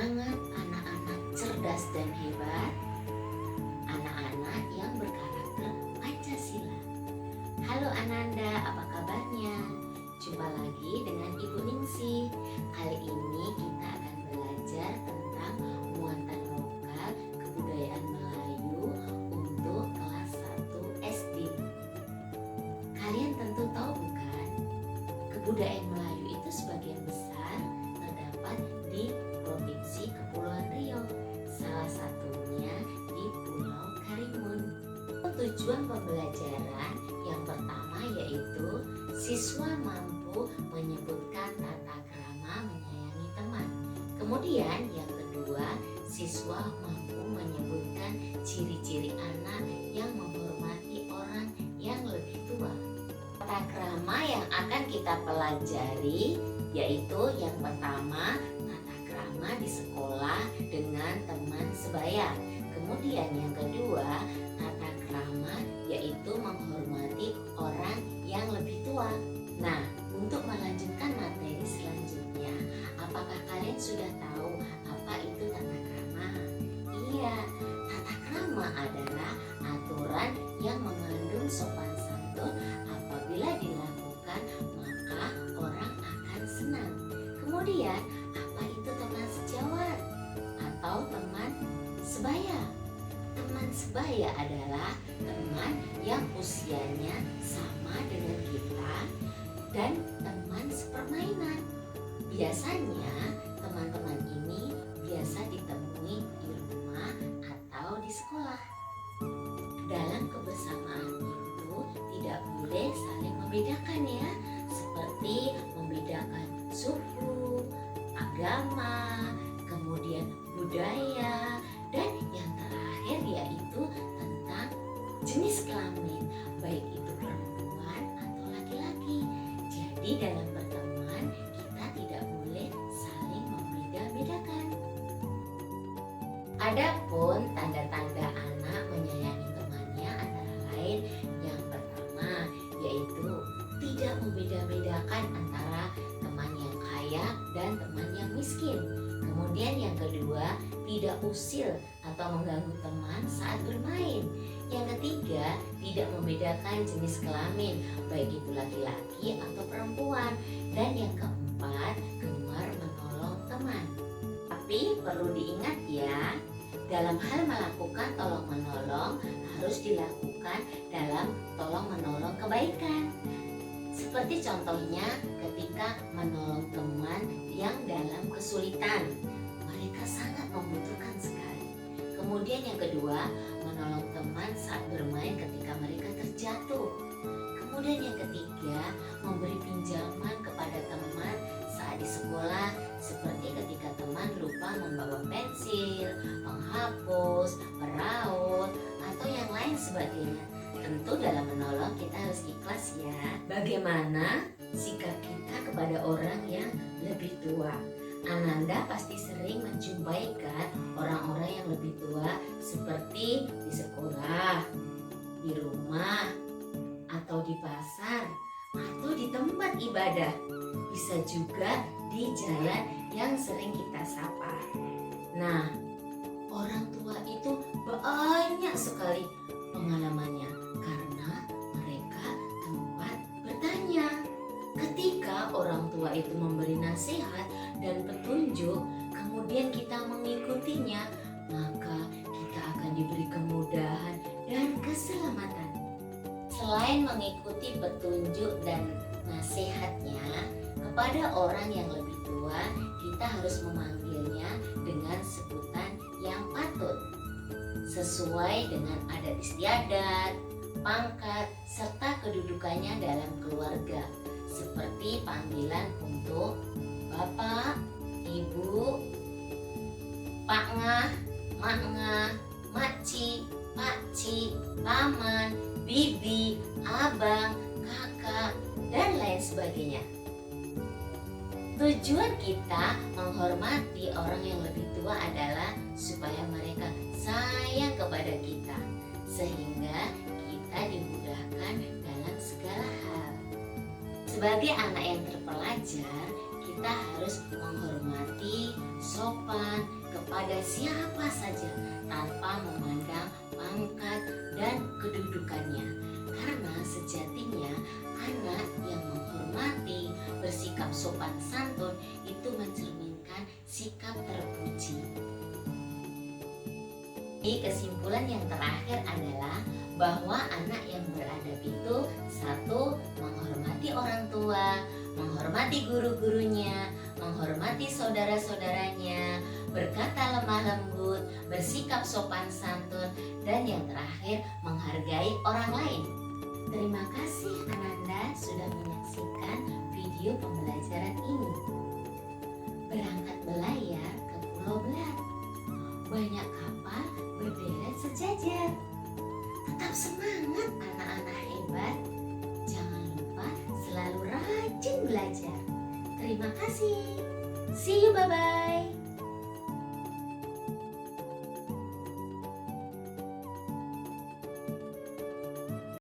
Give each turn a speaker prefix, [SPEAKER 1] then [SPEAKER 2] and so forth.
[SPEAKER 1] Semangat anak-anak cerdas dan hebat, anak-anak yang berkarakter Pancasila. Halo Ananda, apa kabarnya? Jumpa lagi dengan Ibu Ningsih. Kali ini kita akan belajar tentang muatan lokal kebudayaan Melayu untuk kelas 1 SD. Kalian tentu tahu bukan? Kebudayaan Melayu itu sebagian besar terdapat di Provinsi Kepulauan Riau, salah satunya di Pulau Karimun. Tujuan pembelajaran yang pertama yaitu siswa mampu menyebutkan tata krama menyayangi teman. Kemudian yang kedua, siswa mampu menyebutkan ciri-ciri anak yang menghormati orang yang lebih tua. Tata krama yang akan kita pelajari yaitu yang pertama, tata krama di sekolah dengan teman sebaya. Kemudian yang kedua, tata krama yaitu menghormati orang yang lebih tua. Nah, untuk melanjutkan materi selanjutnya, apakah kalian sudah tahu apa itu tata krama? Iya, tata krama adalah aturan yang mengandung sopan santun. Apabila dilakukan, maka orang akan senang. Kemudian, apa itu teman sejawat atau teman sebaya? Teman sebaya adalah teman yang usianya sama dengan kita dan teman sepermainan. Biasanya teman-teman ini biasa ditemui di rumah atau di sekolah. Dalam kebersamaan itu tidak boleh saling membedakan ya, seperti membedakan suku, agama, kemudian budaya, dan yang terakhir yaitu tentang jenis kelamin, baik itu perempuan atau laki-laki. Jadi dalam pertemuan kita tidak boleh saling membeda-bedakan. Adapun tanda-tanda anak menyayangi temannya antara lain yang pertama yaitu tidak membeda-bedakan antara teman yang kaya dan teman yang miskin. Kemudian yang kedua, tidak usil atau mengganggu teman saat bermain. Yang ketiga, tidak membedakan jenis kelamin, baik itu laki-laki atau perempuan. Dan yang keempat, gemar menolong teman. Tapi perlu diingat ya, dalam hal melakukan tolong menolong harus dilakukan dalam tolong menolong kebaikan. Seperti contohnya ketika menolong teman yang dalam kesulitan, mereka sangat membutuhkan sekali. Kemudian yang kedua, menolong teman saat bermain ketika mereka terjatuh. Kemudian yang ketiga, memberi pinjaman kepada teman saat di sekolah, seperti ketika teman lupa membawa pensil, penghapus, peraut, atau yang lain sebagainya. Tentu dalam menolong kita harus ikhlas ya. Bagaimana sikap kita kepada orang yang lebih tua? Ananda pasti sering menjumpai kan orang-orang yang lebih tua seperti di sekolah, di rumah, atau di pasar, atau di tempat ibadah. Bisa juga di jalan yang sering kita sapa. Nah, orang tua itu banyak sekali pengalamannya karena mereka tempat bertanya. Ketika orang tua itu memberi nasihat dan petunjuk, kemudian kita mengikutinya, maka kita akan diberi kemudahan dan keselamatan. Selain mengikuti petunjuk dan nasihatnya kepada orang yang lebih tua, kita harus memanggilnya dengan sebutan yang patut sesuai dengan adat istiadat, pangkat, serta kedudukannya dalam keluarga, seperti panggilan untuk Bapak, Ibu, Pak Ngah, Mak Ngah, Makci, Pakci, Paman, Bibi, Abang, Kakak, dan lain sebagainya. Tujuan kita menghormati orang yang lebih tua adalah supaya mereka sayang kepada kita, sehingga kita dimudahkan dalam segala hal. Sebagai anak yang terpelajar, kita kita harus menghormati, sopan kepada siapa saja tanpa memandang pangkat dan kedudukannya. Karena sejatinya anak yang menghormati, bersikap sopan santun itu mencerminkan sikap terpuji. Kesimpulan yang terakhir adalah bahwa anak yang beradab itu satu, menghormati orang tua, menghormati guru-gurunya, menghormati saudara-saudaranya, berkata lemah lembut, bersikap sopan santun, dan yang terakhir menghargai orang lain. Terima kasih Ananda sudah menyaksikan video pembelajaran ini. Berangkat belayar ke Pulau Belat. Banyak kapal berderet sejajar. Tetap semangat anak-anak hebat. Jangan lupa selalu rajin belajar. Terima kasih. See you, bye-bye.